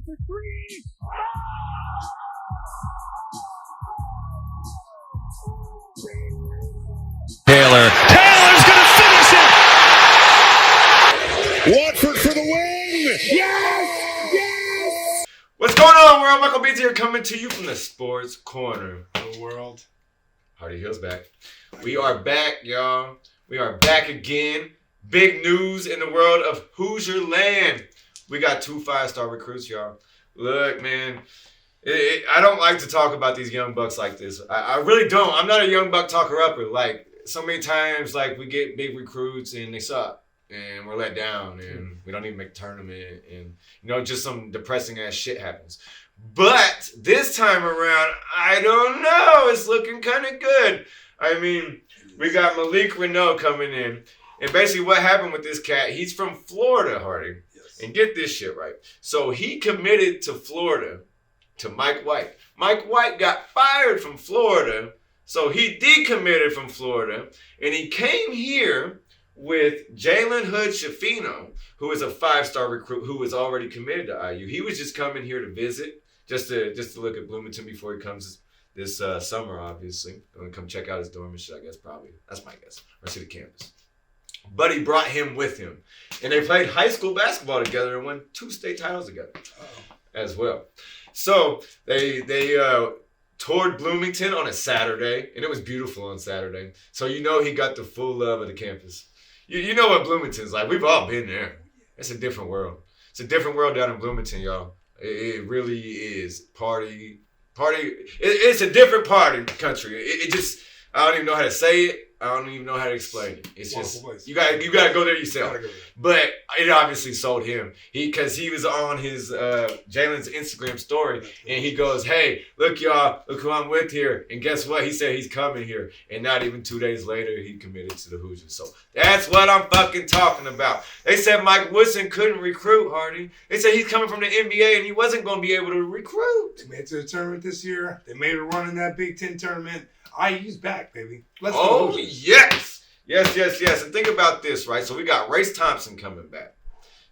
for three. Taylor's going to finish it. Watford for the win. Yes! Yes! What's going on, world? Michael Beats here, coming to you from the Sports Corner. The world. Hardy Hill's back. We are back, y'all. We are back again. Big news in the world of Hoosier land. We got 2 5-star recruits, y'all. Look, man, I don't like to talk about these young bucks like this. I really don't. I'm not a young buck talker-upper. Like, so many times, like, we get big recruits and they suck. And we're let down and we don't even make the tournament. And, you know, just some depressing-ass shit happens. But this time around, I don't know. It's looking kind of good. I mean, we got Malik Renault coming in. And basically what happened with this cat, he's from Florida, Hardy. Yes. And get this shit right. So he committed to Florida to Mike White. Mike White got fired from Florida. So he decommitted from Florida. And he came here with Jalen Hood-Schifino, who is a 5-star recruit who was already committed to IU. He was just coming here to visit, just to look at Bloomington before he comes this summer, obviously. Going to come check out his dorm and shit, I guess, probably. That's my guess. Or see the campus. But he brought him with him. And they played high school basketball together and won 2 state titles together as well. So they toured Bloomington on a Saturday, and it was beautiful on Saturday. So you know he got the full love of the campus. You know what Bloomington's like. We've all been there. It's a different world. It's a different world down in Bloomington, y'all. It really is. Party. It's a different party country. It just, I don't even know how to say it. I don't even know how to explain it. It's just, you gotta go there yourself. But it obviously sold him. Because he was on his Jalen's Instagram story, and he goes, "Hey, look y'all, look who I'm with here." And guess what? He said he's coming here. And not even 2 days later, he committed to the Hoosiers. So that's what I'm fucking talking about. They said Mike Woodson couldn't recruit, Hardy. They said he's coming from the NBA, and he wasn't going to be able to recruit. They made it to the tournament this year. They made a run in that Big Ten tournament. IU's back, baby. Let's go. go. Yes. And think about this, right? So we got Race Thompson coming back.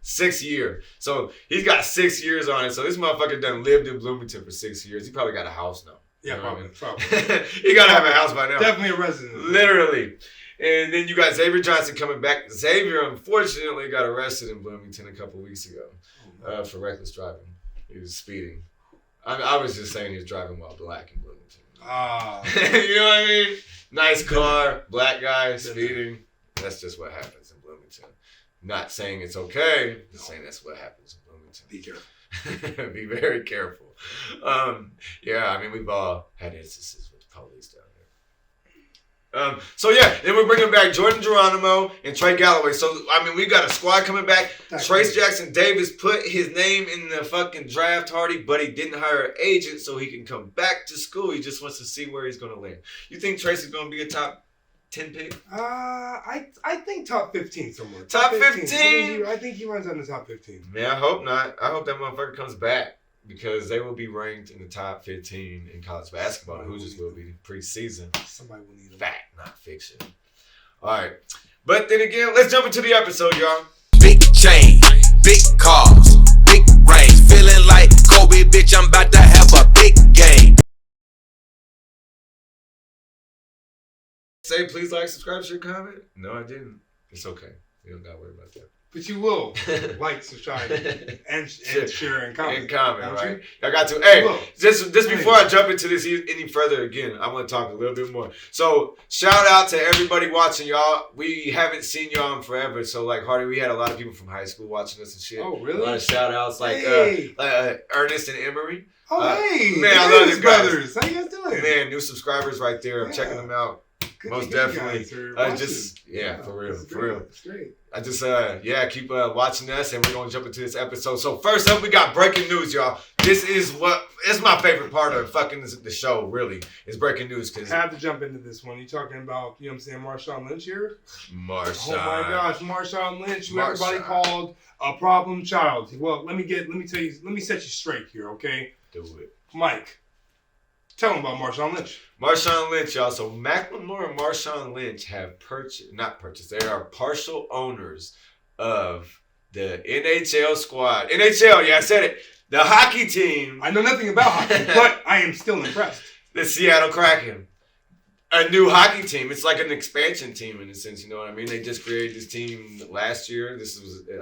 6 year. So he's got 6 years on it. So this motherfucker done lived in Bloomington for 6 years. He probably got a house now. Yeah, You know what probably. I mean? He got to have a house by now. Definitely a resident. Literally. And then you got Xavier Johnson coming back. Xavier, unfortunately, got arrested in Bloomington a couple weeks ago for reckless driving. He was speeding. I was just saying he was driving while black in Bloomington. You know what I mean? Nice car, black guy, speeding. That's just what happens in Bloomington. Not saying it's okay, just saying that's what happens in Bloomington. Be careful. Be very careful. Yeah, I mean, we've all had instances with the police down there. So yeah, then we're bringing back Jordan Geronimo and Trey Galloway. So, I mean, we got a squad coming back. Trace Jackson Davis put his name in the fucking draft, Hardy, but he didn't hire an agent so he can come back to school. He just wants to see where he's going to land. You think Trace is going to be a top 10 pick? I think top 15 somewhere. Top 15? I think he runs on the top 15. Man, I hope not. I hope that motherfucker comes back because they will be ranked in the top 15 in college basketball. The Hoosiers will be preseason. Somebody will need them. Fact, not fiction. All right. But then again, let's jump into the episode, y'all. Big chain, big cars, big range. Feeling like Kobe, bitch, I'm about to have a big game. Say please like, subscribe, share, comment. No, I didn't. It's okay. You don't got to worry about that. But you will like, subscribe, and share and comment. And comment, right? You? Y'all got to. Hey, just before I jump into this any further again, I want to talk a little bit more. So, shout out to everybody watching, y'all. We haven't seen y'all in forever. So, like, Hardy, we had a lot of people from high school watching us and shit. Oh, really? A lot of shout outs, like Ernest and Emery. Oh, hey. Man, I love these brothers. How you guys doing? Man, new subscribers right there. I'm checking them out. Good Most definitely. For real. It's great. I just, keep watching us, and we're going to jump into this episode. So, first up, we got breaking news, y'all. It's my favorite part of fucking the show, really, is breaking news. Cause I have to jump into this one. You talking about, you know what I'm saying, Marshawn Lynch here? Marshawn. Oh, my gosh, Marshawn Lynch, who everybody called a problem child. Well, let me set you straight here, okay? Do it. Mike, tell them about Marshawn Lynch. Marshawn Lynch, y'all. So Macklemore and Marshawn Lynch have they are partial owners of the NHL squad. NHL, yeah, I said it. The hockey team, I know nothing about hockey, but I am still impressed. the Seattle Kraken, a new hockey team. It's like an expansion team in a sense. You know what I mean? They just created this team last year. I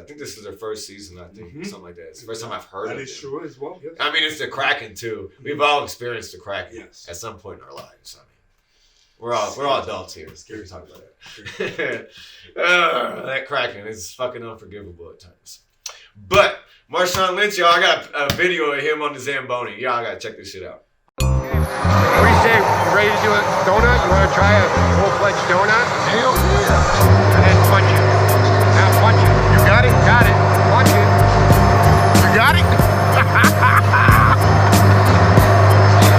think this is their first season. I think something like that. It's the first time I've heard of it. That is true as well. Yes. I mean, it's the Kraken too. We've all experienced the Kraken Yes. at some point in our lives. I mean, we're all adults here. Scary to talk about that. That Kraken is fucking unforgivable at times. But Marshawn Lynch, y'all, I got a video of him on the Zamboni. Y'all gotta check this shit out. What do you say? You ready to do a donut? You want to try a full-fledged donut? Hell yeah. And then punch it. Now punch it. You got it? Got it. Punch it. You got it?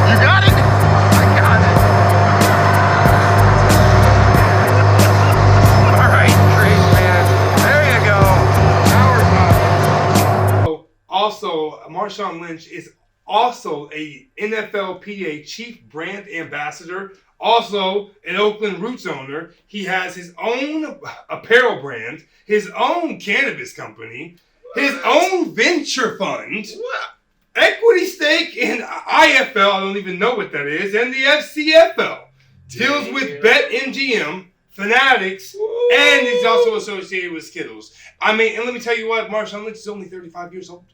You got it? I got it. All right, Trace, man. There you go. Power pop. Also, Marshawn Lynch is also a NFLPA Chief Brand Ambassador, also an Oakland Roots owner. He has his own apparel brand, his own cannabis company, his own venture fund, equity stake in IFL, I don't even know what that is, and the FCFL. Deals with BetMGM, Fanatics, and he's also associated with Skittles. I mean, and let me tell you what, Marshawn Lynch is only 35 years old.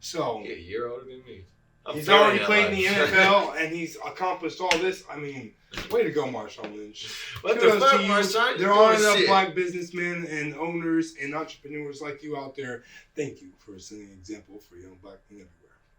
So He a year older than me. he's already played in the NFL, and he's accomplished all this. I mean, way to go, Marshawn Lynch. What the Kudos fuck, to you. Marshawn? There are enough black businessmen and owners and entrepreneurs like you out there. Thank you for setting an example for young black men everywhere.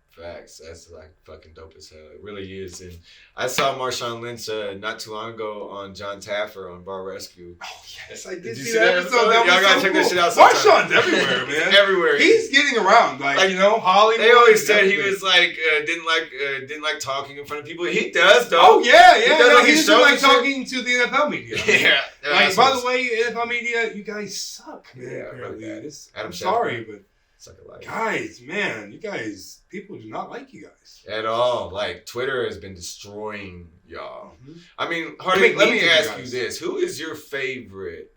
Facts. That's like fucking dope as hell. It really is. And I saw Marshawn Lynch not too long ago on John Taffer on Bar Rescue. Oh, yes, I did you see see that that episode. That Y'all was gotta so check cool. that shit out sometime. Marshawn's everywhere, man. Everywhere. He's getting around, like you know, Hollywood. They always said he everything. was like didn't like talking in front of people. He does though. Oh yeah, yeah. does No, like he his doesn't like shows and talking to the NFL media. Yeah. Like, by the way, NFL media, you guys suck, man. Yeah, apparently. really bad. I'm Adam sorry, Schefter. but Suck a life. guys, man, you guys, people do not like you guys. At all. Like Twitter has been destroying y'all. Mhm. I mean, They Hardy, make let memes me of you ask you guys. this. Who is your favorite,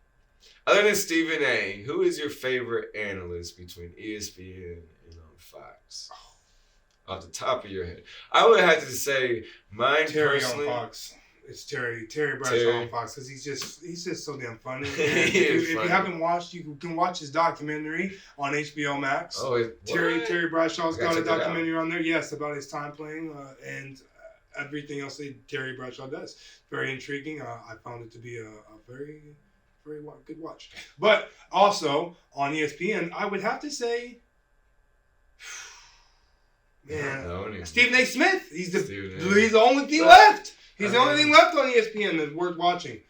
other than Stephen A., who is your favorite analyst between ESPN and Fox? Off the top of your head. I would have to say mine Terry personally. on Fox. It's Terry Bradshaw Terry. on Fox because he's just so damn funny. He And is if you funny. haven't watched, you can watch his documentary on HBO Max. Oh, Terry Bradshaw's I gotta got a check that out. documentary on there. Yes, about his time playing and everything else that Terry Bradshaw does. Very intriguing. I found it to be a very, very good watch. But also on ESPN, I would have to say, man, Stephen A. Smith. He's the only thing left. He's the only thing left on ESPN that's worth watching.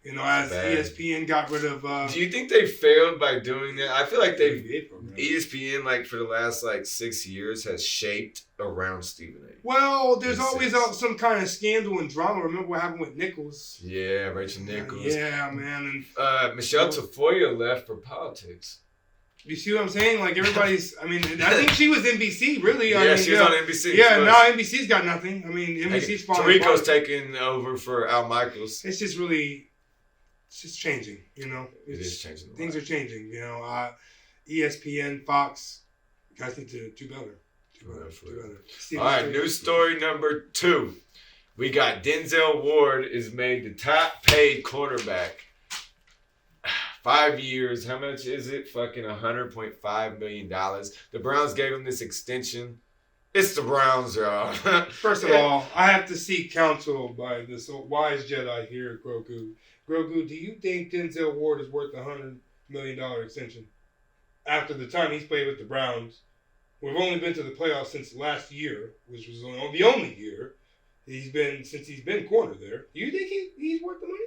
You know, as ESPN got rid of. Do you think they failed by doing that? I feel like they've NBA program. ESPN like for the last like 6 years has shaped around Stephen A. Well, there's Makes always sense. some kind of scandal and drama. Remember what happened with Nichols? Yeah, Rachel Nichols. Yeah, man. And Michelle Tafoya left for politics. you see what I'm saying? Like everybody's. I mean, I think she was NBC. Really? I Yeah, mean, she was on NBC. Yeah, She was. now NBC's got nothing. I mean, NBC's falling Tarico's apart. taking over for Al Michaels. It's just really, it's just changing. You know, It is changing. a Things lot. are changing. You know, ESPN, Fox, you guys need to do better. Do better. All right, news story number 2. We got Denzel Ward is made the top paid quarterback. 5 years. How much is it? Fucking $100.5 million. The Browns gave him this extension. It's the Browns, y'all. First of all, I have to seek counsel by this wise Jedi here, Grogu. Grogu, do you think Denzel Ward is worth a $100 million extension? After the time he's played with the Browns, we've only been to the playoffs since last year, which was the only year he's been corner there. Do you think he's worth the money?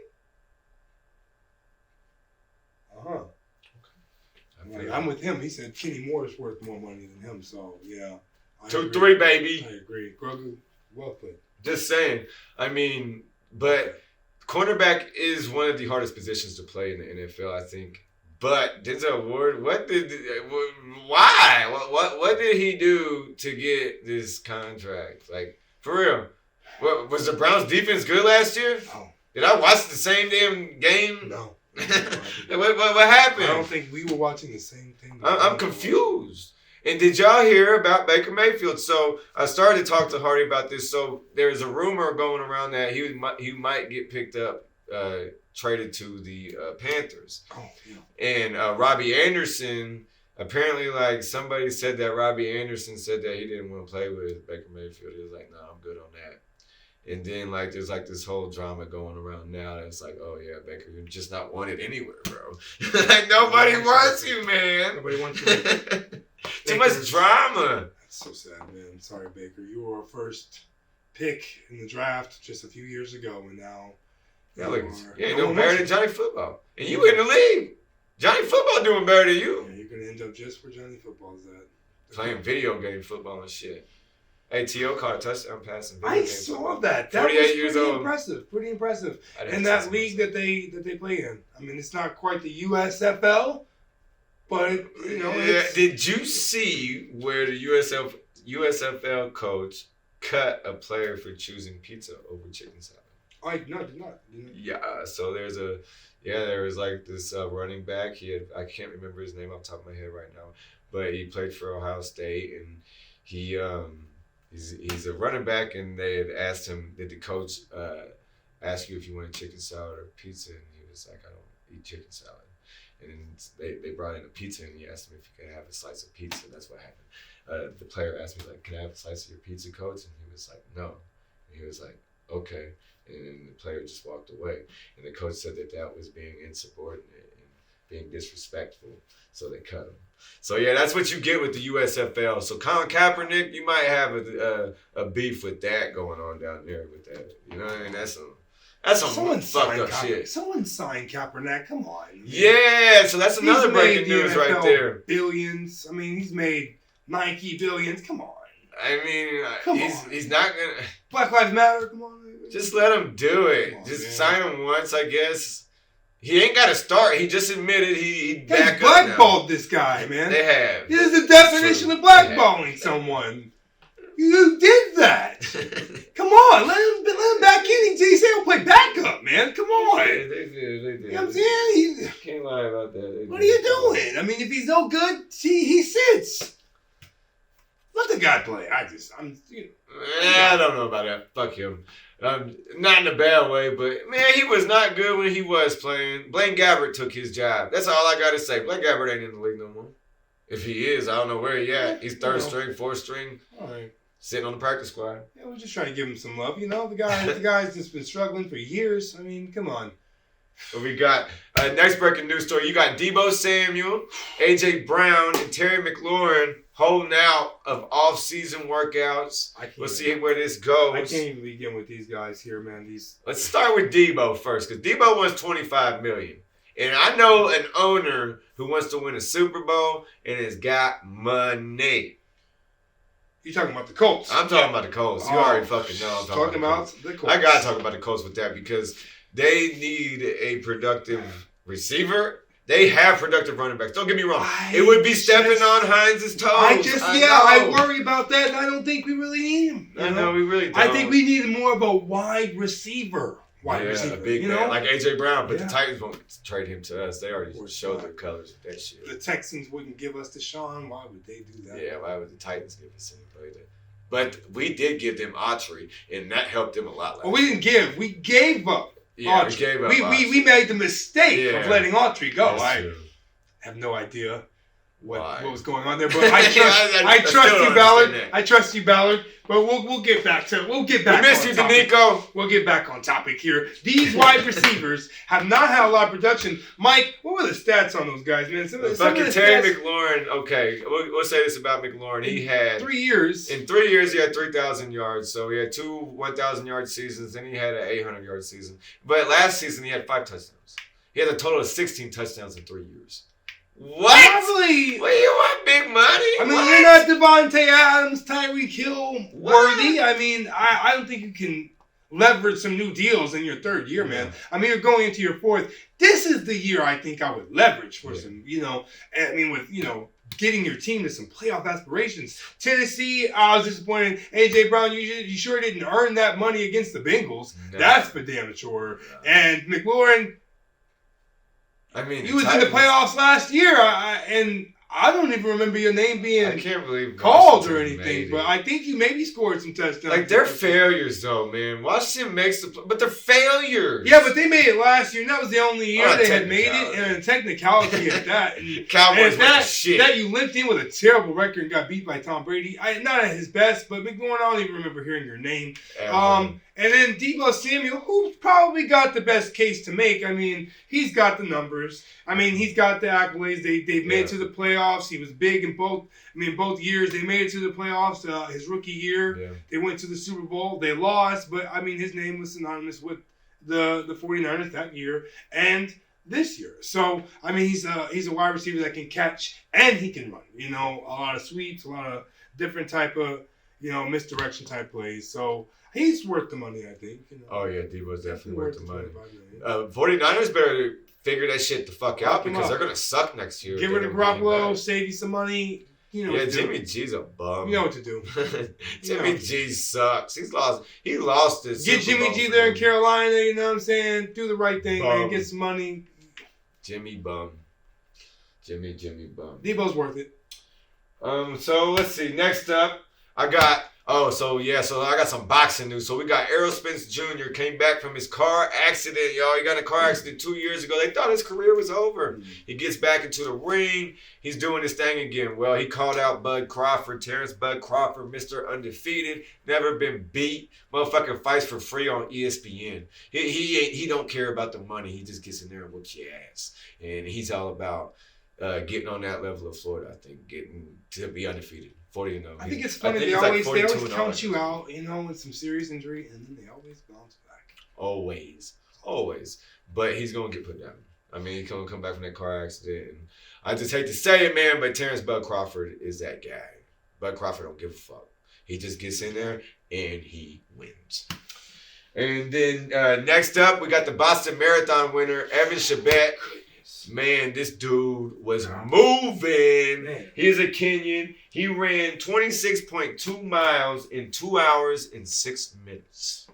I'm with him. He said Kenny Moore is worth more money than him. So yeah, 2-3, baby. I agree. Grogu, well played. Just saying. I mean, but cornerback is one of the hardest positions to play in the NFL, I think. But Denzel Ward, why? What did he do to get this contract? Like, for real. Was the Browns defense good last year? No. Did I watch the same damn game? No. What happened? I don't think we were watching the same thing. I'm confused. And did y'all hear about Baker Mayfield? So I started to talk to Hardy about this. So there's a rumor going around that he might get picked up, traded to the Panthers. Oh, yeah. And Robbie Anderson, apparently, like somebody said that Robbie Anderson said that he didn't want to play with Baker Mayfield. He was like, "No, I'm good on that." And then like there's like this whole drama going around now. That's like, "Oh yeah, Baker, you're just not wanted anywhere, bro. Like nobody wants you, man. Nobody wants you. Too much drama." That's so sad, man. Sorry, Baker. You were our first pick in the draft just a few years ago, and now Yeah, look, you ain't no no one better wants than Johnny Football, and you in the league. Johnny Football doing better than you. Yeah, you're gonna end up just where Johnny Football's at. Playing video game football and shit. Hey, T.O. caught a touchdown pass in video I game saw football. that. That 48 was years pretty old. impressive. Pretty impressive. I didn't In see that some league stuff. that they play in. I mean, it's not quite the USFL, but you know, Yeah, it's, did you see where the USFL coach cut a player for choosing pizza over chicken salad? I no, did not. Yeah, so there was like this running back. I can't remember his name off the top of my head right now, but he played for Ohio State, and he's a running back, and they had asked him, did the coach ask you if you wanted chicken salad or pizza? And he was like, I don't eat chicken salad. And then they brought in a pizza, and he asked him if he could have a slice of pizza. That's what happened. The player asked me, like, can I have a slice of your pizza, coach? And he was like, no. And he was like, okay. And then the player just walked away. And the coach said that was being insubordinate and being disrespectful. So they cut him. So, yeah, that's what you get with the USFL. So, Colin Kaepernick, you might have a beef with that going on down there with that. You know what I mean? That's some Someone fucked signed up shit. Someone sied Kaepernick. Come on. Yeah, so that's another He's breaking made the news right NFL there. Billions. I mean, he's made Nike billions. Come on. I mean, Come he's on. he's not going to... Black Lives Matter. Come on. Just let him do it. Come on, Just man. sign him once, I guess. He ain't got to start. He just admitted he They back up now. blackballed this guy, man. They have. This is the definition True. of blackballing someone. You did that. Come on, let him back in until he say he'll play backup, man. Come on. They did. You know what I'm saying? Can't lie about that. What are you doing? I mean, if he's no good, he sits. Let the guy play. I don't know about that. Fuck him. Not in a bad way, but man, he was not good when he was playing. Blaine Gabbert took his job. That's all I gotta say. Blaine Gabbert ain't in the league no more. If he is, I don't know where he at. He's third string, fourth string, All right. sitting on the practice squad. Yeah, we're just trying to give him some love. You know, the guy's just been struggling for years. I mean, come on. But we got next breaking news story. You got Deebo Samuel, AJ Brown, and Terry McLaurin holding out of off-season workouts. We'll see where this goes. I can't even begin with these guys here, man. Let's start with Deebo first, because Deebo wants $25 million. And I know an owner who wants to win a Super Bowl and has got money. You talking about the Colts? I'm talking about the Colts. You already fucking know I'm talking about the Colts. I gotta talk about the Colts with that because they need a productive receiver. They have productive running backs. Don't get me wrong. It would be stepping on Hines' toes. I worry about that, and I don't think we really need him. I know we really don't. I think we need more of a wide receiver. A big you man know? like AJ Brown, but Yeah. the Titans won't trade him to us. They already course showed not. their colors with that shit. The Texans wouldn't give us Deshaun. Why would they do that? Yeah, why would the Titans give us anybody that? But we did give them Autry, and that helped them a lot. Well, we didn't give. We gave up. Yeah, Autry. we gave up. We Autry. made the mistake of Yeah. letting Autry go. That's I true. have no idea what Why? was going on there, but I trust. I I still trust don't you, Ballard. understand that. I trust you, Ballard. But we'll get back to We on missed you, topic. D'Amico. We'll get back on topic here. These wide receivers have not had a lot of production. Mike, what were the stats on those guys, man? Some of the Fucking Terry stats- McLaurin. Okay, we'll say this about McLaurin. He had 3 years. in 3 years he had 3,000 yards. So he had 2 1,000-yard seasons. Then he had an 800-yard season. But last season he had 5 touchdowns. He had a total of 16 touchdowns in 3 years. What? Probably. What, you want big money? I mean, What? you're not Devontae Adams, Tyreek Hill What? worthy. I mean, I don't think you can leverage some new deals in your third year, man. I mean, you're going into your fourth. This is the year I think I would leverage for some, I mean, with, getting your team to some playoff aspirations. Tennessee, I was disappointed. AJ Brown, you sure didn't earn that money against the Bengals. No. That's for damn sure. And McLaurin, I mean, he was in the playoffs last year, and I don't even remember your name I being can't believe called or Washington anything, made but it. I think you maybe scored some touchdowns. Like, they're failures, though, man. Washington makes but they're failures. Yeah, but they made it last year, and that was the only year Oh, they had made it, technicality. and a technicality at that. And, Cowboys and went to shit. that you limped in with a terrible record and got beat by Tom Brady. Not at his best, but McGowan, I don't even remember hearing your name. And then Deebo Samuel, who probably got the best case to make. I mean, he's got the numbers. I mean, he's got the accolades. They've made it to the playoffs. He was big in both years. They made it to the playoffs. His rookie year, they went to the Super Bowl. They lost, but I mean, his name was synonymous with the 49ers that year and this year. So, I mean, he's a wide receiver that can catch and he can run. You know, a lot of sweeps, a lot of different type of, you know, misdirection type plays. So, he's worth the money, I think. You know. Oh, yeah, Debo's definitely worth the money. 25 million. 49ers better figure that shit the fuck out Fuck 'em because up. they're going to suck next year. Get rid of Garoppolo, save you some money. You know Yeah, what to Jimmy do. G's a bum. You know what to do. Jimmy know. G sucks. He lost his Get Super Jimmy Bowl G for there in him. Carolina, you know what I'm saying? Do the right thing, man. Bum. Get some money. Jimmy bum. Jimmy bum. Debo's worth it. So let's see. Next up, I got so I got some boxing news. So we got Errol Spence Jr. came back from his car accident, y'all. He got in a car accident 2 years ago. They thought his career was over. He gets back into the ring. He's doing his thing again. Well, he called out Bud Crawford, Terrence Bud Crawford, Mr. Undefeated, never been beat. Motherfucker fights for free on ESPN. He don't care about the money. He just gets in there and whoops your ass. And he's all about getting on that level of Florida, I think, getting to be undefeated. 40-0. I think it's funny. They he's always 42-0. count you out, you know, with some serious injury, and then they always bounce back. Always. But he's going to get put down. I mean, he's going to come back from that car accident. And I just hate to say it, man, but Terrence Bud Crawford is that guy. Bud Crawford don't give a fuck. He just gets in there and he wins. And then next up, we got the Boston Marathon winner, Evan Chebet. Man, this dude was moving. Man. He's a Kenyan. He ran 26.2 miles in 2 hours and 6 minutes.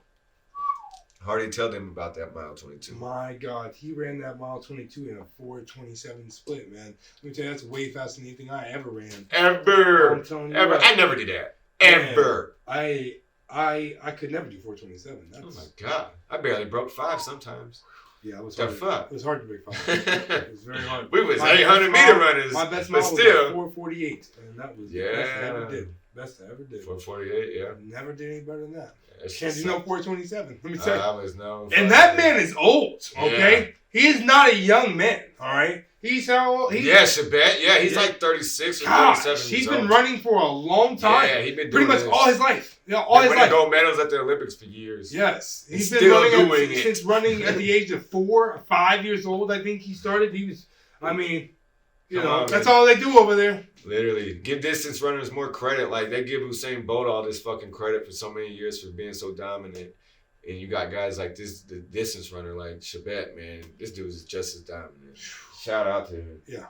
Hardly tell them about that mile 22. My God, he ran that mile 22 in a 4:27 split, man. Let me tell you, that's way faster than anything I ever ran. Ever. I'm telling you Ever. what. I never did that. Ever. Man, I could never do 4:27. Oh my God. I barely broke 5 sometimes. Yeah, it was The hard. fuck? It was hard to break 5. It was very hard. We was My 800 best meter mile- runners. My best but mile was still. like 4:48, and that was the best I ever did. Best I ever did. 448, yeah. Never did any better than that. That shit Can't do no sucked. 4:27. Let me tell you. I was no. And that man is old, okay? He is not a young man, all right? He's how old? Yeah, Chebet. Yeah, he's Yeah. like 36 or Gosh, 37 he's years been old. running for a long time. Yeah, he's been pretty doing much this. all his life. You know, all his winning life. gold medals at the Olympics for years. Yes, he's And been still running doing it. since running at the age of 4 or 5 years old. I think he started. He was. I mean, Come know, on, that's man. all they do over there. Literally. Give distance runners more credit. Like, they give Usain Bolt all this fucking credit for so many years for being so dominant. And you got guys like this, the distance runner like Chebet, man. This dude is just as dominant. Shout out to him. Yeah.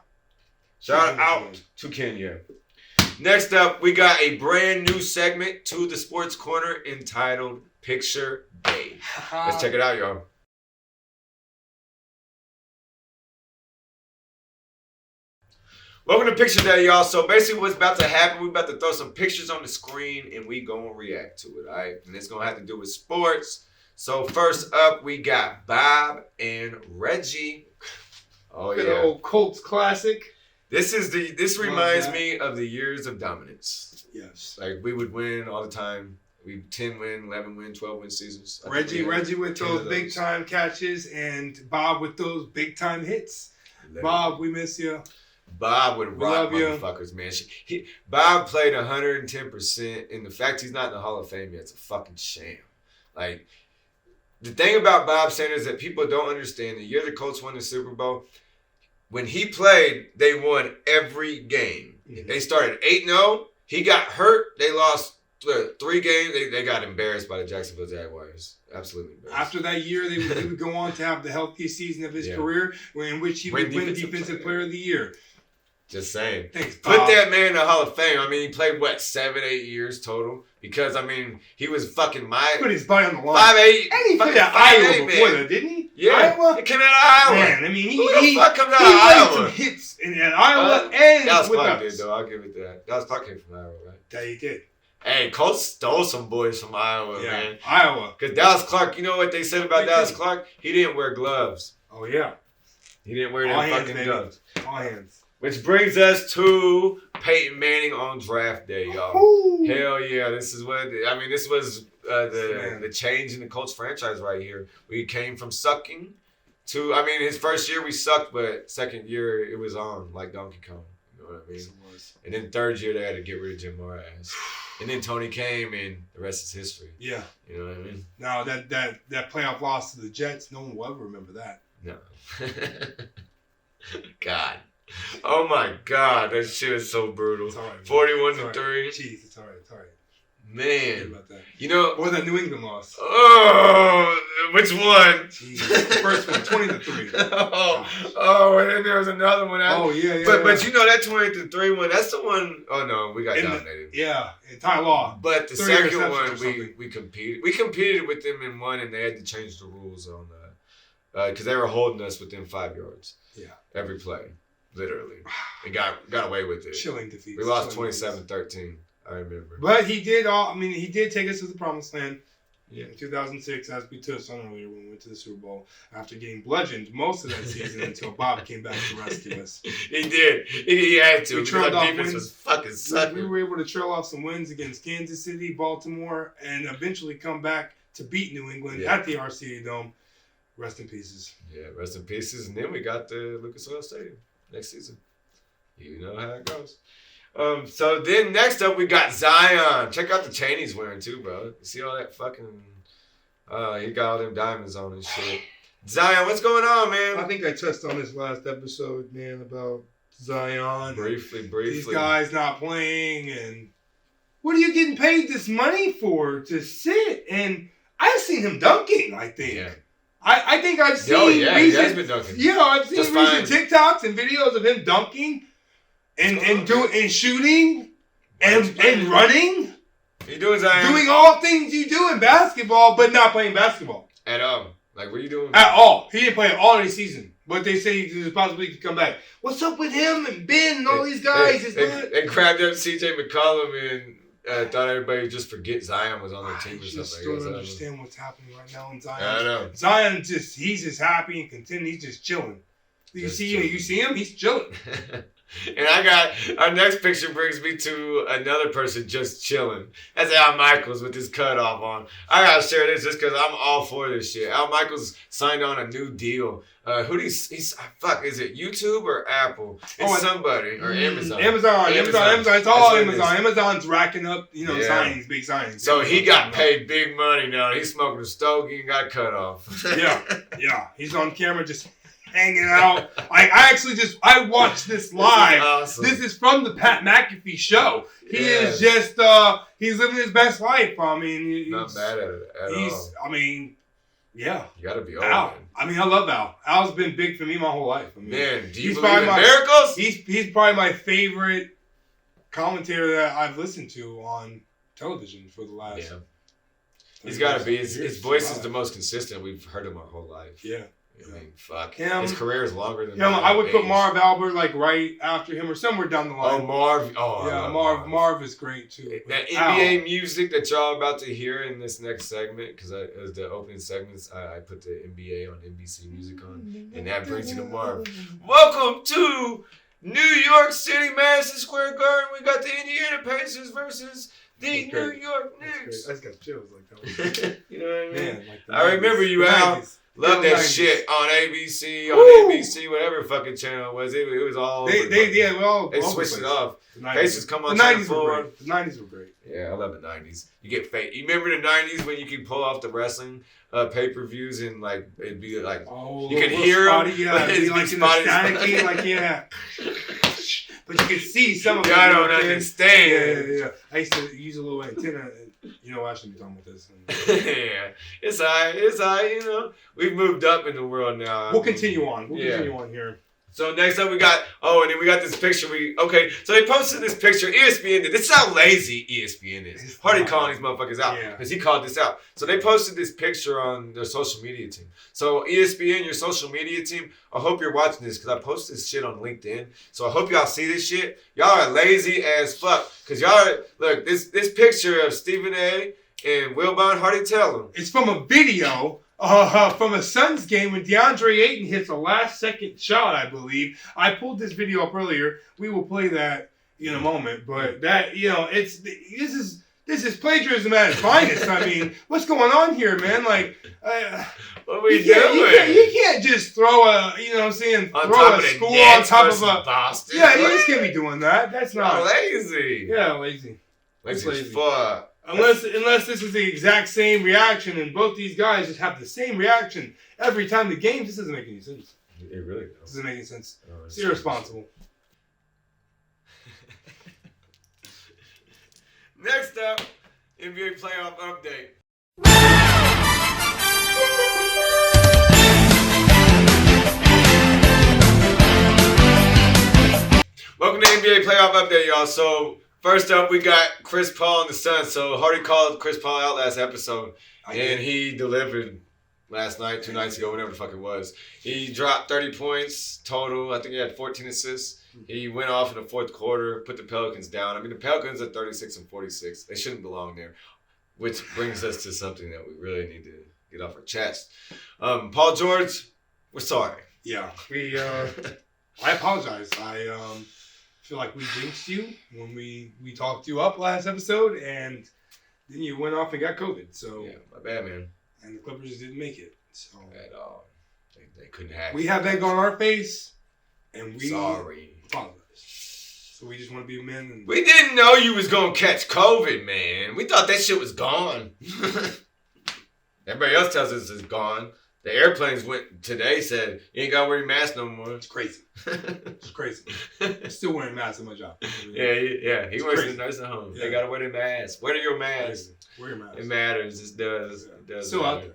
Shout out to Kenya. Next up, we got a brand new segment to the Sports Corner entitled Picture Day. Let's check it out, y'all. Welcome to Picture Day, y'all. So basically what's about to happen, we're about to throw some pictures on the screen and we gonna react to it, all right? And it's gonna have to do with sports. So first up, we got Bob and Reggie. Oh, Good yeah. old Colts classic. This reminds me of the years of dominance. Yes. Like, we would win all the time. We 10 win, 11 win, 12 win seasons. I think Reggie we had with 10 those of big time catches, and Bob with those big time hits. Bob, we miss you. Bob would We rock love you. motherfuckers, man. Bob played 110%, and the fact he's not in the Hall of Fame yet, it's a fucking sham. Like, the thing about Bob Sanders that people don't understand, the year the Colts won the Super Bowl, when he played, they won every game. Mhm. They started 8-0. He got hurt. They lost 3 games. They got embarrassed by the Jacksonville Jaguars. Absolutely embarrassed. After that year, he would go on to have the healthiest season of his Yeah. career, in which he would win Defensive Defensive Player. Player of the Year. Just saying. Thanks, Put Bob. that man in the Hall of Fame. I mean, he played, what, 7, 8 years total? Because, I mean, he was fucking Put his body on the line. 5'8". And he fucking played at 5'8", Iowa before man. that, didn't he? Yeah, Iowa? he came out of Iowa. Man, I mean, Who the fuck comes out he of played Iowa? some hits at Iowa and Dallas with Clark us. did, though. I'll give it that. Dallas Clark came from Iowa, right? That he did. Hey, Colts stole some boys from Iowa, Yeah, man. Iowa. Because Dallas Clark, you know what they said about They Dallas did. Clark? He didn't wear gloves. Oh, yeah. He didn't wear All them hands, fucking baby. gloves. All hands. Which brings us to Peyton Manning on draft day, y'all. Ooh. Hell yeah, this is what I mean. This was Man. the change in the Colts franchise right here. We came from sucking to, I mean, his first year we sucked, but second year it was on like Donkey Kong. You know what I mean? Yes, it was. And then third year they had to get rid of Jim Marass. And then Tony came, and the rest is history. Yeah. You know what I mean? Now, that playoff loss to the Jets, no one will ever remember that. No. God. Oh my God, that shit is so brutal. It's all right, man. 41 It's to all right. 3. Jeez, it's all right. It's all right. Forget Man. about that. You know, Or that New England loss. oh, which one? Jeez. The first one, 20-3. oh, and then there was another one. Oh, yeah. But you know that 20-3 one, that's the one, oh no, we got In the- dominated. Yeah, and Ty Law. But the 30 second interceptions or one, something. we competed. We competed with them in one, and they had to change the rules on that because they were holding us within 5 yards. Yeah. Every play, literally, and got away with it. Chilling defeats. We lost Chilling defeats. 27-13. I remember. But he did take us to the promised land. Yeah. In 2006, as we touched on earlier, when we went to the Super Bowl, after getting bludgeoned most of that season until Bob came back to rescue us. He did. He had to. We Because trailed our off defense wins. was fucking sucking. We were able to trail off some wins against Kansas City, Baltimore, and eventually come back to beat New England Yeah. at the RCA Dome. Rest in pieces. Yeah, rest in pieces. And then we got the Lucas Oil Stadium next season. You know how it goes. So then next up we got Zion. Check out the chain he's wearing too, bro. You see all that fucking he got all them diamonds on and shit. Zion, what's going on, man? I think I touched on this last episode, man, about Zion. Briefly. These guys not playing, and what are you getting paid this money for to sit? And I've seen him dunking, I think. Yeah. I think I've seen Oh yeah, he recent, has been dunking. you know, I've seen Just recent fine. TikToks and videos of him dunking and shooting and running, You doing Zion? doing all things you do in basketball, but not playing basketball At all. Like, what are you doing? at all. He didn't play all of the season, but they say there's a possibility he could come back. What's up with him and Ben and all these guys? It's not. They grabbed up CJ McCollum and thought everybody would just forget Zion was on their I team or just something. don't understand what's happening right now in Zion. I don't know. Zion he's just happy and content. He's just chilling. You Just see chilling. him? He's chilling. And I got our next picture brings me to another person just chilling. That's Al Michaels with his cutoff on. I gotta share this just because I'm all for this shit. Al Michaels signed on a new deal. He's fuck, is it YouTube or Apple? It's somebody or Amazon. Amazon. It's all That's what it is. Amazon. Amazon's racking up, Yeah. signings, big signings. So he Amazon's got coming paid big money now. He's smoking a stogie and got cut off. up. Yeah. He's on camera just hanging out. I watched this live. Awesome. This is from the Pat McAfee show. He Yes. is just he's living his best life. I mean, Not bad at it at all. I mean, yeah. You gotta be old, Al. man. I mean, I love Al. Al's been big for me my whole life. I mean, Man, do you he's believe in probably miracles? He's probably my favorite commentator that I've listened to on television for the last. Yeah. He's got to be. His years. voice is the most consistent. We've heard him our whole life. Yeah. I mean, fuck. Him. His career is longer than Yeah, mine. I would put Age. Marv Albert like right after him or somewhere down the line. Oh, Marv. Oh, I yeah, love Marv is great too. That but Al, NBA music that y'all about to hear in this next segment, because as the opening segments, I put the NBA on NBC Music on, and that brings you to Marv. Welcome to New York City, Madison Square Garden. We got the Indiana Pacers versus the That's New great. York That's great. Knicks. I just got chills like that. You know what I mean? Man, like the I remember 90s. you, The Al. 90s. Love The that 90s. shit on ABC, on Woo! NBC, whatever fucking channel it was. It was all. over the They place. well, They all over switched the it place. off. The 90s. Pacers come on The Channel 90s were 4. great. The 90s were great. Yeah, I love the 90s. You get fake. You remember the 90s when you could pull off the wrestling pay-per-views and like it'd be like Oh, You can little hear 'em, spotty, yeah, but it'd it's be like in the spotty. staticky, like yeah. But you could see some of it. I you know don't what I'm saying? understand. Yeah. I used to use a little antenna. And, I shouldn't be talking about this. Yeah, it's alright. You know, we've moved up in the world now. We'll continue on. We'll Yeah. continue on here. So next up we got, and then we got this picture. So they posted this picture. ESPN did. This is how lazy ESPN is. Hardy calling these motherfuckers out because he called this out. So they posted this picture on their social media team. So ESPN, your social media team, I hope you're watching this because I posted this shit on LinkedIn. So I hope y'all see this shit. Y'all are lazy as fuck because look, this picture of Stephen A. and Wilbon Hardy Tellum. It's from a video from a Suns game when DeAndre Ayton hits a last-second shot, I believe. I pulled this video up earlier. We will play that in a moment, but that this is plagiarism at its finest. I mean, what's going on here, man? Like, what are we doing? You can't just throw a score on top of a Boston. Yeah, you just can't be doing that. That's not lazy. Yeah, lazy. Lazy fuck. Unless this is the exact same reaction and both these guys just have the same reaction every time the game, this doesn't make any sense. It really does. Doesn't make any sense. It's irresponsible. Next up, NBA playoff update. Welcome to NBA playoff update, y'all. So first up, we got Chris Paul and the Suns. So Hardy called Chris Paul out last episode, and he delivered last night, 2 nights ago, whatever the fuck it was. He dropped 30 points total. I think he had 14 assists. He went off in the fourth quarter, put the Pelicans down. I mean, the Pelicans are 36-46. They shouldn't belong there, which brings us to something that we really need to get off our chest. Paul George, we're sorry. Yeah, I apologize. I feel like we jinxed you when we talked you up last episode, and then you went off and got COVID. So yeah, my bad, man. And the Clippers didn't make it. So at all, they couldn't hack. We have egg on our face, and we sorry. Apologize. So we just want to be men. And we didn't know you was gonna catch COVID, man. We thought that shit was gone. Everybody else tells us it's gone. The airplanes went today, said you ain't gotta wear your mask no more. It's crazy. It's crazy. I'm still wearing masks in my job. Yeah. He works in the nursing home. Yeah. They gotta wear their mask. Wear your mask. Wear your mask. It matters. It does. Yeah. It does. Still matter. out there.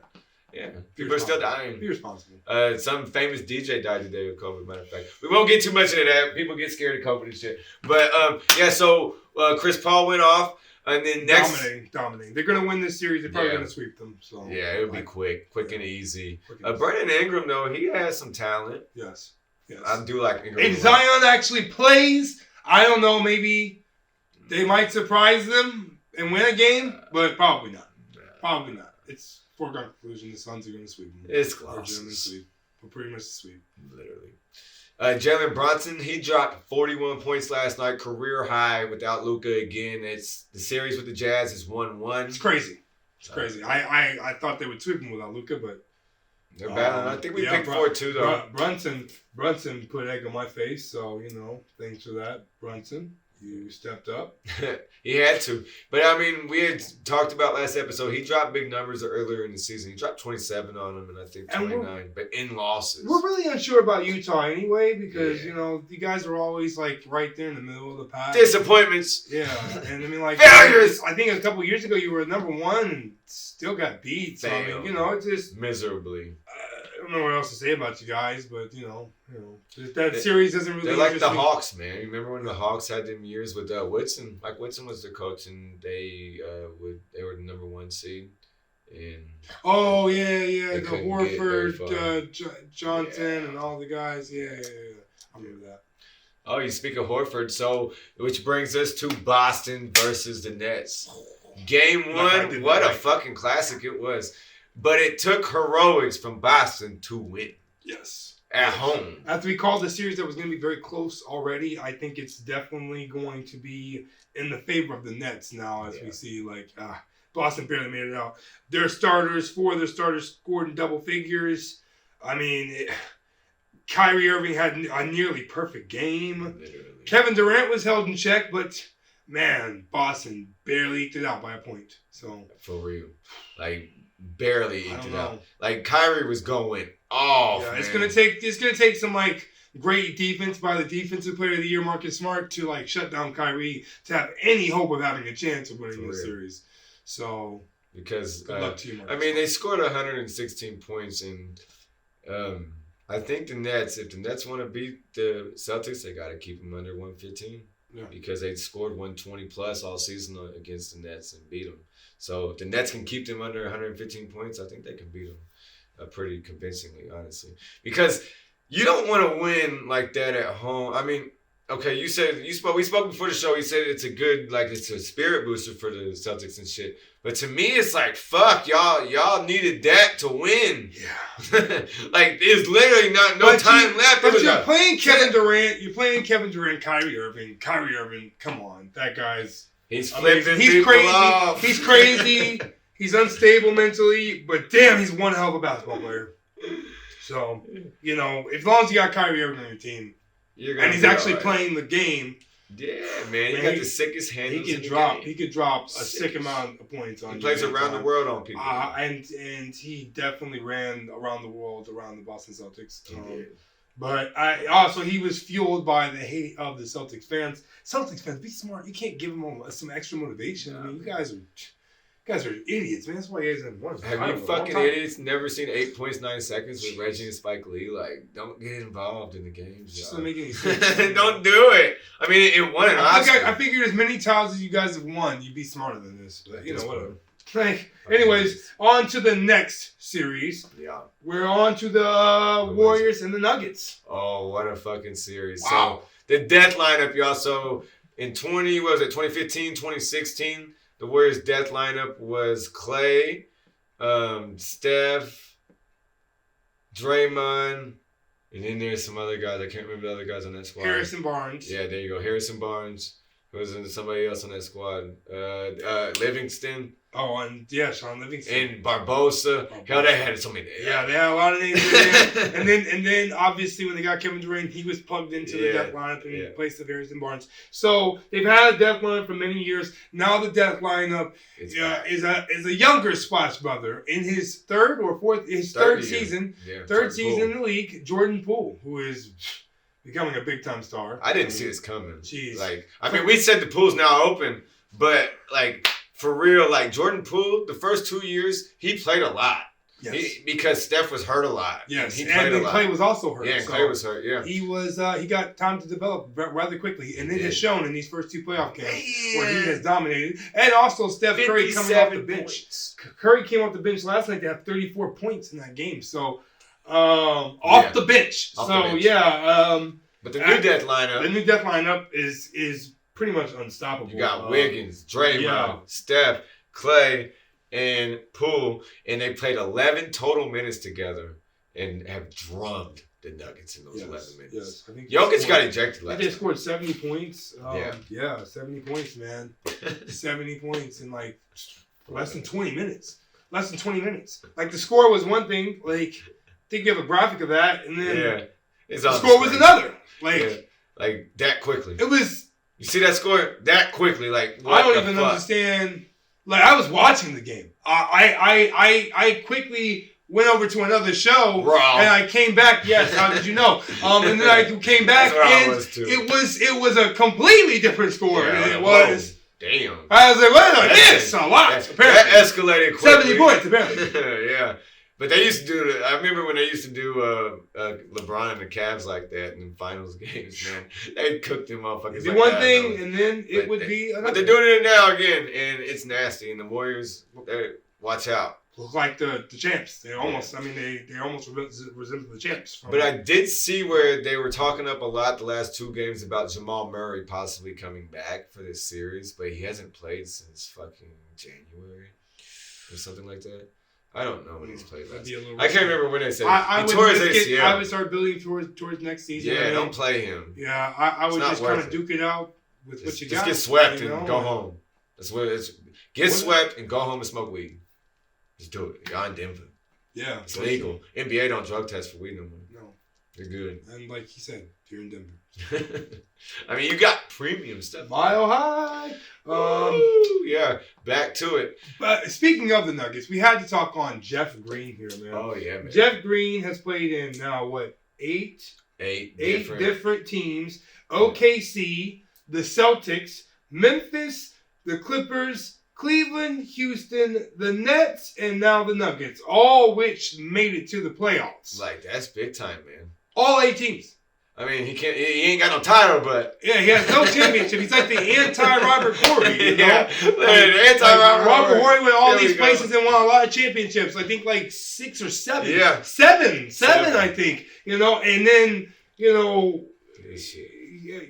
Yeah. People are still dying. Be responsible. Some famous DJ died today with COVID, matter of fact. We won't get too much into that. People get scared of COVID and shit. But, so Chris Paul went off. And then Dominating. They're going to win this series. They're probably going to sweep them. So yeah, it would be quick and easy. Brandon Ingram, though, he has some talent. Yes. I do like Ingram. If Zion actually plays, I don't know, maybe they might surprise them and win a game, but probably not. Probably not. It's foregone conclusion. The Suns are going to sweep them. It's close. But pretty much a sweep. Literally. Jalen Brunson, he dropped 41 points last night, career high without Luka again. It's the series with the Jazz is 1-1. It's crazy. It's crazy. I thought they would sweep him without Luka, but they're battling. I think we picked 4-2 though. Brunson put egg on my face, so thanks for that, Brunson. You stepped up. He had to. But, I mean, we had talked about last episode. He dropped big numbers earlier in the season. He dropped 27 on them and I think 29, but in losses. We're really unsure about Utah anyway because, you guys are always, like, right there in the middle of the pack. Disappointments. Yeah. And, I mean, like, failures. I think a couple years ago you were number 1 and still got beat. So, I mean, it's just... Miserably. I don't know what else to say about you guys, but, that series doesn't really... They're like the Hawks, man. You remember when the Hawks had them years with Woodson? Mike Woodson was their coach, and they were the number 1 seed. And oh, yeah. The Horford, Johnson, and all the guys. Yeah. I remember that. Oh, you speak of Horford, so which brings us to Boston versus the Nets. Game 1, what a fucking classic it was. But it took heroics from Boston to win. Yes. At home. After we called the series that was going to be very close already, I think it's definitely going to be in the favor of the Nets now as we see, Boston barely made it out. 4 of their starters scored in double figures. I mean, Kyrie Irving had a nearly perfect game. Literally. Kevin Durant was held in check, but, man, Boston barely eked it out by a point. So for real. Barely eked it out. Kyrie was going off. Yeah, it's gonna take some great defense by the defensive player of the year, Marcus Smart, to shut down Kyrie to have any hope of having a chance of winning this series. So because good luck to you, Marcus. I mean, they scored 116 points and I think the Nets, if the Nets want to beat the Celtics, they got to keep them under 115 because they scored 120 plus all season against the Nets and beat them. So if the Nets can keep them under 115 points, I think they can beat them pretty convincingly, honestly. Because you don't want to win like that at home. I mean, okay, we spoke before the show. You said it's a spirit booster for the Celtics and shit. But to me, it's like, fuck, y'all needed that to win. Yeah. Like, there's literally no time left. But you're playing Kevin Durant. You're playing Kevin Durant, Kyrie Irving. Kyrie Irving, come on. That guy's He's amazing. flipping He's people crazy. off. He's crazy. He's unstable mentally. But damn, he's one hell of a basketball player. So, as long as you got Kyrie Irving on your team, and he's actually playing the game. Yeah, man. He got the sickest handles. He could drop a sick amount of points on you. He plays around the world on people. And he definitely ran around the world around the Boston Celtics. He did. But he was fueled by the hate of the Celtics fans. Celtics fans, be smart. You can't give them some extra motivation. I mean, you guys are idiots, man. That's why you guys haven't won. Have you fucking idiots never seen 8 points 9 seconds with Reggie and Spike Lee? Like, don't get involved in the games. Just doesn't make any sense. Don't do it. I mean, it won an Oscar. I figured as many titles as you guys have won, you'd be smarter than this. But whatever. Okay. Anyways, on to the next series. Yeah. We're on to the Warriors and the Nuggets. Oh, what a fucking series. Wow. So, the death lineup, y'all. So, in 2015, 2016, the Warriors' death lineup was Clay, Steph, Draymond, and then there's some other guys. I can't remember the other guys on that squad. Harrison Barnes. Yeah, there you go. Harrison Barnes. Who was somebody else on that squad? Livingston. Oh, and Sean Livingston. And Barbosa. Hell, they had so many. Yeah, they had a lot of names in there. and then obviously when they got Kevin Durant, he was plugged into the death lineup in place of Harrison Barnes. So they've had a death lineup for many years. Now the death lineup is a younger Splash brother in his third season. Yeah, third season in the league. Jordan Poole, who is becoming a big time star. I didn't see this coming. Jeez. Like, I mean, we said the pool's now open, but like for real, like Jordan Poole, the first 2 years he played a lot. Yes. Because Steph was hurt a lot. Yes, he played a lot. Clay was also hurt. Yeah, and Clay was hurt. Yeah, he got time to develop rather quickly, and it has shown in these first two playoff games where he has dominated. And also Steph Curry coming off the bench. Curry came off the bench last night to have 34 points in that game. So off the bench. But the new death lineup. The new death lineup is pretty much unstoppable. You got Wiggins, Draymond, Steph, Clay, and Poole, and they played 11 total minutes together and have drummed the Nuggets in those 11 minutes. Yes, I think Jokic got ejected last night. They scored 70 points. 70 points, man. 70 points in like less than 20 minutes. Like the score was one thing. Like, I think you have a graphic of that, and then the score was another. Like that quickly. It was. You see that score that quickly? Like, I don't even understand. Like, I was watching the game. I quickly went over to another show, and I came back. Yes, how did you know? And then I came back, and it was a completely different score. Yeah, it was. Damn. I was like, what is this? A lot. That escalated quickly. 70 points, apparently. Yeah. But they used to do I remember when they used to do LeBron and the Cavs like that in finals games, man. They'd cook them motherfuckers. It'd be one thing, and then it would be another. But they're doing it now again, and it's nasty. And the Warriors, watch out. Look like the champs. They almost, they almost resemble the champs. But I did see where they were talking up a lot the last two games about Jamal Murray possibly coming back for this series, but he hasn't played since fucking January or something like that. I don't know when he's played last. I can't remember when they said I he tore his ACL. I would start building towards next season. Yeah, don't play him. Yeah, I would just kind of duke it out with what you got. Just get swept and go home. That's what it's. Get swept and go home and smoke weed. Just do it. You're in Denver. Yeah, it's legal. NBA don't drug test for weed no more. No, they're good. And like he said, you're in Denver. I mean, you got premium stuff. Mile high. Yeah, back to it. But speaking of the Nuggets, we had to talk on Jeff Green here, man. Oh yeah, man. Jeff Green has played in now what eight different teams: OKC, the Celtics, Memphis, the Clippers, Cleveland, Houston, the Nets, and now the Nuggets, all which made it to the playoffs. Like, that's big time, man. All 8 teams. I mean, he ain't got no title, but Yeah, he has no championship. He's like the anti-Robert Horry, you know? yeah, Robert Horry went all There we these go. places and won a lot of championships. I think like 6 or 7. Yeah. Seven, Seven. I think. You know, and then, you know,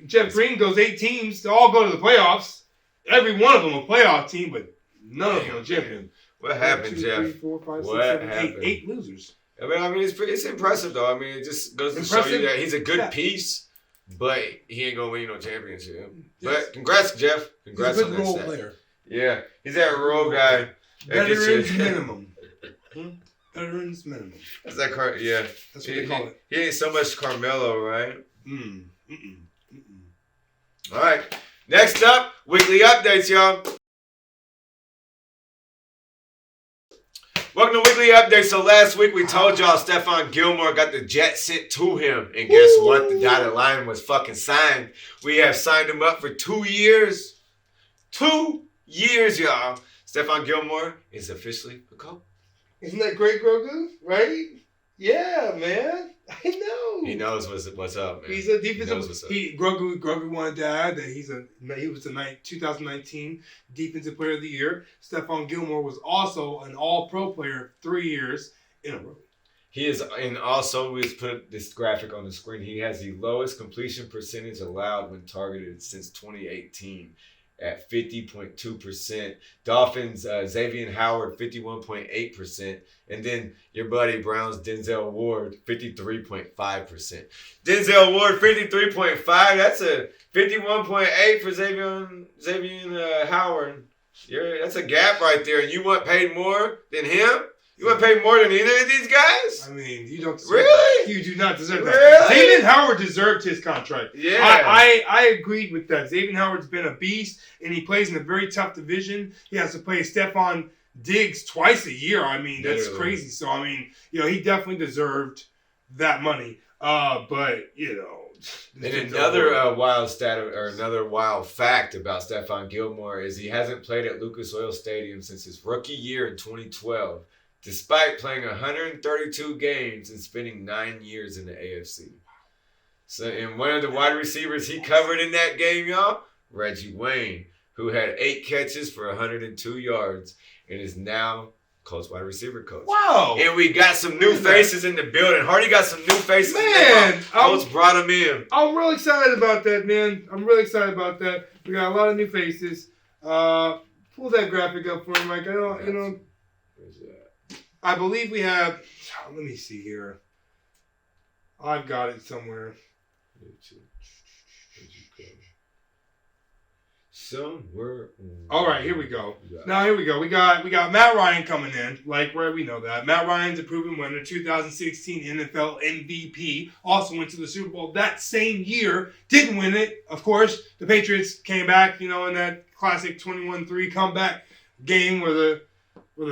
Jeff Green goes 8 teams to all go to the playoffs. Every one of them a playoff team, but none of them a champion. What happened, 1, 2, Jeff? 3, 4, 5, 6, What 7, 8. happened? 8 losers. I mean, it's impressive though. I mean, it just goes to show Impressive? you that he's a good Yeah. piece, but he ain't gonna win you no championship. Yes. But congrats, Jeff. He's a Congrats good on that role stat. player. Yeah, he's that role guy. That gets Veterans you- minimum. Veterans minimum. That's that car. Yeah, That's what they call it. He ain't so much Carmelo, right? Mm-mm. All right. Next up, weekly updates, y'all. Welcome to Weekly Update. So last week we told y'all Stephon Gilmore got the jet sent to him. And guess what? The dotted line was fucking signed. We have signed him up for 2 years. 2 years, y'all. Stephon Gilmore is officially a Colt. Isn't that great, Grogu? Right? Yeah, man. I know. He knows what's up, man. He's a He knows defensive. what's up. Grogu wanted to add that he was the 2019 Defensive Player of the Year. Stephon Gilmore was also an All-Pro player 3 years in a row. He is, and also we just put this graphic on the screen. He has the lowest completion percentage allowed when targeted since 2018 at 50.2%. Dolphins, Xavier Howard, 51.8%. And then your buddy Browns, Denzel Ward, 53.5%. Denzel Ward, 53.5. That's a 51.8 for Xavier Howard. That's a gap right there. And you want paid more than him? You want paid more than either of these guys? I mean, you don't deserve Really? that. You do not deserve that. Really? Xavier Howard deserved his contract. Yeah. I agreed with that. Xavier Howard's been a beast, and he plays in a very tough division. He has to play Stephon Diggs twice a year. I mean, that's Literally. crazy. So, I mean, you know, he definitely deserved that money. But, you know. And another wild stat or another wild fact about Stephon Gilmore is he hasn't played at Lucas Oil Stadium since his rookie year in 2012, despite playing 132 games and spending 9 years in the AFC. So, and one of the wide receivers he covered in that game, y'all, Reggie Wayne, who had 8 catches for 102 yards and is now Colts wide receiver coach. Wow. And we got some new faces in the building. Hardy got some new faces in Man, the Colts brought him in. I'm real excited about that, man. I'm really excited about that. We got a lot of new faces. Pull that graphic up for me, Mike. I don't, you know, Where's that? I believe we have. Let me see here. I've got it somewhere. Somewhere. All right, here we go. Yeah. Now here we go. We got Matt Ryan coming in. Like where we know that Matt Ryan's a proven winner, 2016 NFL MVP. Also went to the Super Bowl that same year. Didn't win it, of course. The Patriots came back, you know, in that classic 21-3 comeback game where the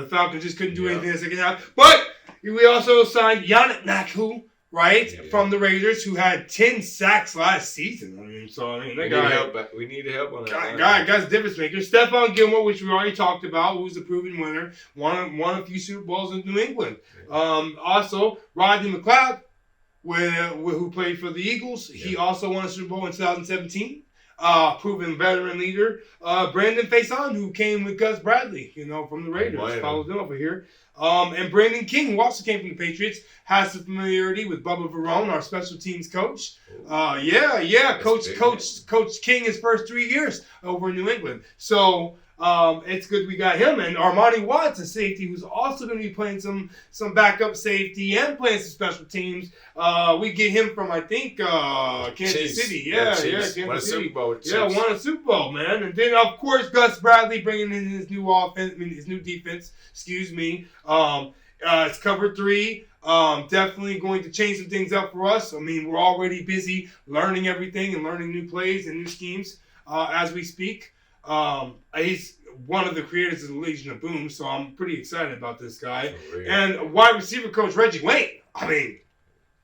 Falcons just couldn't do anything in the second half. But we also signed Yannick Ngakoue, right, from the Raiders, who had 10 sacks last season. I mean, that guy. We need help on that. Guy's a difference maker. Stephon Gilmore, which we already talked about, who's a proven winner, won a few Super Bowls in New England. Also, Rodney McLeod, who played for the Eagles. Yeah. He also won a Super Bowl in 2017. Proven veteran leader. Brandon Faison, who came with Gus Bradley, you know, from the Raiders. Followed them over here. And Brandon King, who also came from the Patriots, has some familiarity with Bubba Verone, our special teams coach. Coach King his first 3 years over in New England. So it's good we got him. And Armani Watts, a safety, who's also going to be playing some backup safety and playing some special teams. We get him from, I think, Kansas City. Kansas won a City. Super Bowl with won a Super Bowl, man. And then, of course, Gus Bradley bringing in his new his new defense. It's cover 3. Definitely going to change some things up for us. I mean, we're already busy learning everything and learning new plays and new schemes as we speak. He's one of the creators of the Legion of Boom, so I'm pretty excited about this guy. And wide receiver coach Reggie Wayne. I mean,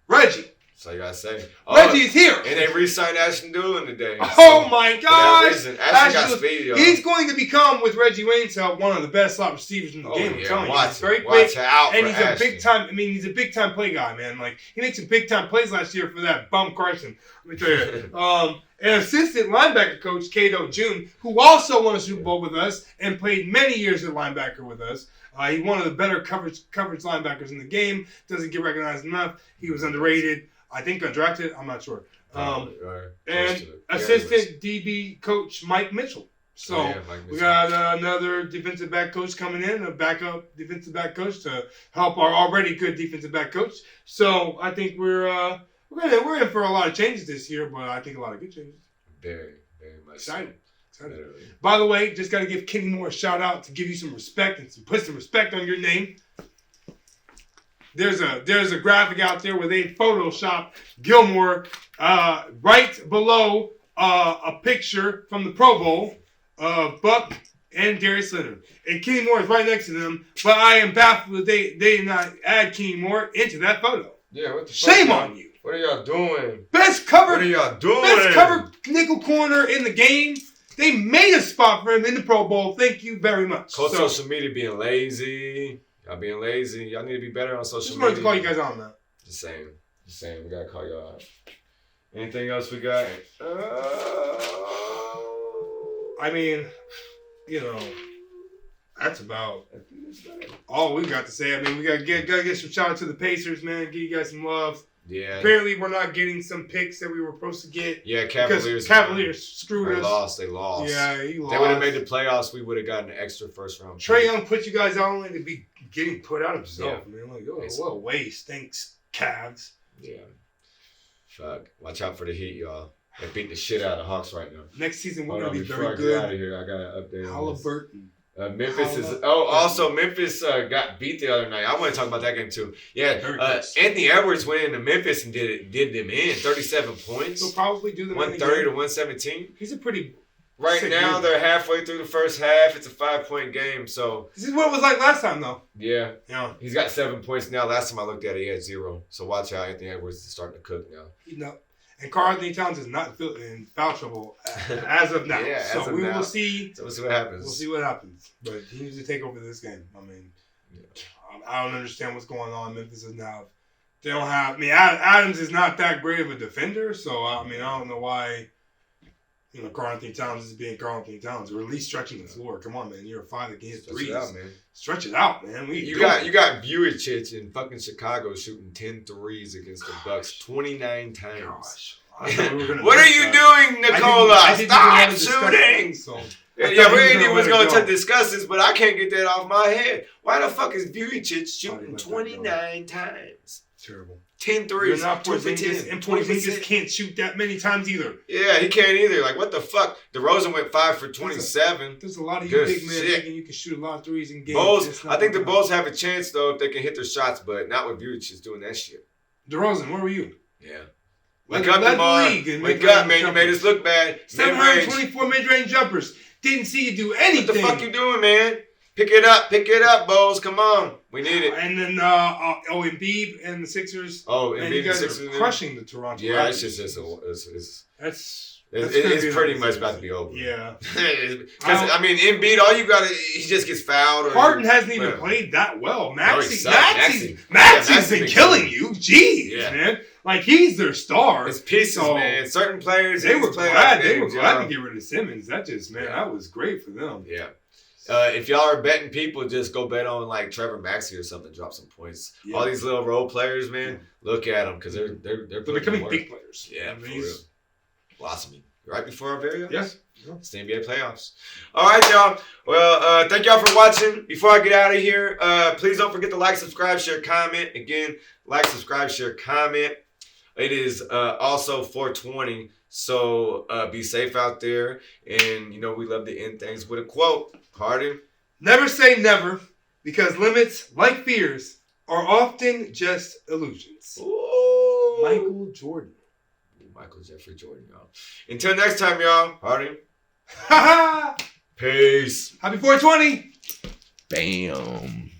Reggie. That's all you gotta say. Reggie's here. And they re-signed Ashton Doolin today. Oh my gosh! Ashton got Doolin- speed, yo. He's going to become, with Reggie Wayne's help, one of the best slot receivers in the game. I'm telling you, he's very quick, out and for he's Ashton. a big time. I mean, he's a big time play guy, man. Like he made some big time plays last year for that bum Carson. Let me tell you. An assistant linebacker coach, Cato June, who also won a Super Bowl with us and played many years at linebacker with us. He's one of the better coverage linebackers in the game. Doesn't get recognized enough. He was underrated. I think undrafted. I'm not sure. And assistant DB coach Mike Mitchell. So we got another defensive back coach coming in, a backup defensive back coach to help our already good defensive back coach. So I think we're in for a lot of changes this year, but I think a lot of good changes. Very, very much excited. Literally. By the way, just got to give Kenny Moore a shout out to give you some respect and put some respect on your name. There's a graphic out there where they Photoshop Gilmore right below a picture from the Pro Bowl of Buck and Darius Leonard. And Kenny Moore is right next to them, but I am baffled that they did not add Kenny Moore into that photo. Yeah, what the Shame fuck, on you. What are y'all doing? Best cover. What are y'all doing? Best cover nickel corner in the game. They made a spot for him in the Pro Bowl. Thank you very much. Coach social media being lazy. Y'all being lazy. Y'all need to be better on social just media. wanted to call you guys on that. Just saying. We gotta call y'all out. Anything else we got? I mean, that's about all we got to say. I mean, we gotta get some shout out to the Pacers, man. Give you guys some love. Yeah. Apparently, we're not getting some picks that we were supposed to get. Yeah, Cavaliers screwed us. They lost. Yeah, he lost. They would have made the playoffs. We would have gotten an extra first round. Trae Young put you guys out only to be getting put out himself, Yeah. man. Like, what a waste. Thanks, Cavs. Yeah. Fuck. Watch out for the Heat, y'all. They're beating the shit out of the Hawks right now. Next season, we're Hold going on, to be before very I get out of good. here, I got an update on this. Halliburton. Memphis is. Oh, also Memphis got beat the other night. I want to talk about that game too. Yeah, Anthony Edwards went into Memphis and did them in 37 points. He'll probably do them 130 to 117. He's a pretty. Right now they're halfway through the first half. It's a 5-point game. So this is what it was like last time, though. Yeah. Yeah. He's got 7 points now. Last time I looked at it, he had 0. So watch out. Anthony Edwards is starting to cook now. And Karl-Anthony Towns is not in foul trouble as of now. Yeah, so we will see. So we'll see what happens. We'll see what happens. But he needs to take over this game. I mean, I don't understand what's going on. Memphis is now. They don't have. I mean, Adams is not that great of a defender. So I mean, I don't know why. Karl-Anthony Towns is being Karl-Anthony Towns, or at least stretching the floor. Come on, man. You're a 5 against threes. Stretch it out, man. Stretch it out, man. You got Vujic in fucking Chicago shooting 10 threes against the Bucks 29 times. Gosh. What are you doing, Nicola? Stop shooting! Yeah, we was going to discuss this, but I can't get that off my head. Why the fuck is Vujic shooting 29 times? Terrible. 10 threes. You're not Porzingis, and Porzingis can't shoot that many times either. Yeah, he can't either. Like, what the fuck? DeRozan went 5 for 27. There's a lot of you big men thinking you can shoot a lot of threes in games. Bulls, I think the Bulls have a chance, though, if they can hit their shots, but not with Vujic doing that shit. DeRozan, where were you? Yeah. Wake up, DeMar. Wake up, man. You made us look bad. 724 mid-range jumpers. Didn't see you do anything. What the fuck you doing, man? Pick it up, Bulls. Come on. We need it. And then, Embiid and the Sixers. Oh, and you guys are crushing the Toronto Raptors. It's pretty much about to be over. Yeah. Because, Embiid, all you got is he just gets fouled. Harden hasn't even played that well. Maxey's been Maxey's killing you. Jeez, man. Like, he's their star. It's pieces, man. Certain players. They were glad to get rid of Simmons. That just, man, that was great for them. Yeah. If y'all are betting people, just go bet on like Trevor Maxey or something. Drop some points. Yeah. All these little role players, man. Look at them because they're becoming big players. Yeah, for real. Blossoming right before our very eyes. Yes. It's the NBA playoffs. All right, y'all. Well, thank y'all for watching. Before I get out of here, please don't forget to like, subscribe, share, comment. Again, like, subscribe, share, comment. It is also 420. So be safe out there. And, we love to end things with a quote. Harden. Never say never, because limits, like fears, are often just illusions. Ooh. Michael Jordan. Michael Jeffrey Jordan, y'all. Until next time, y'all. Harden. Ha ha! Peace. Happy 420. Bam.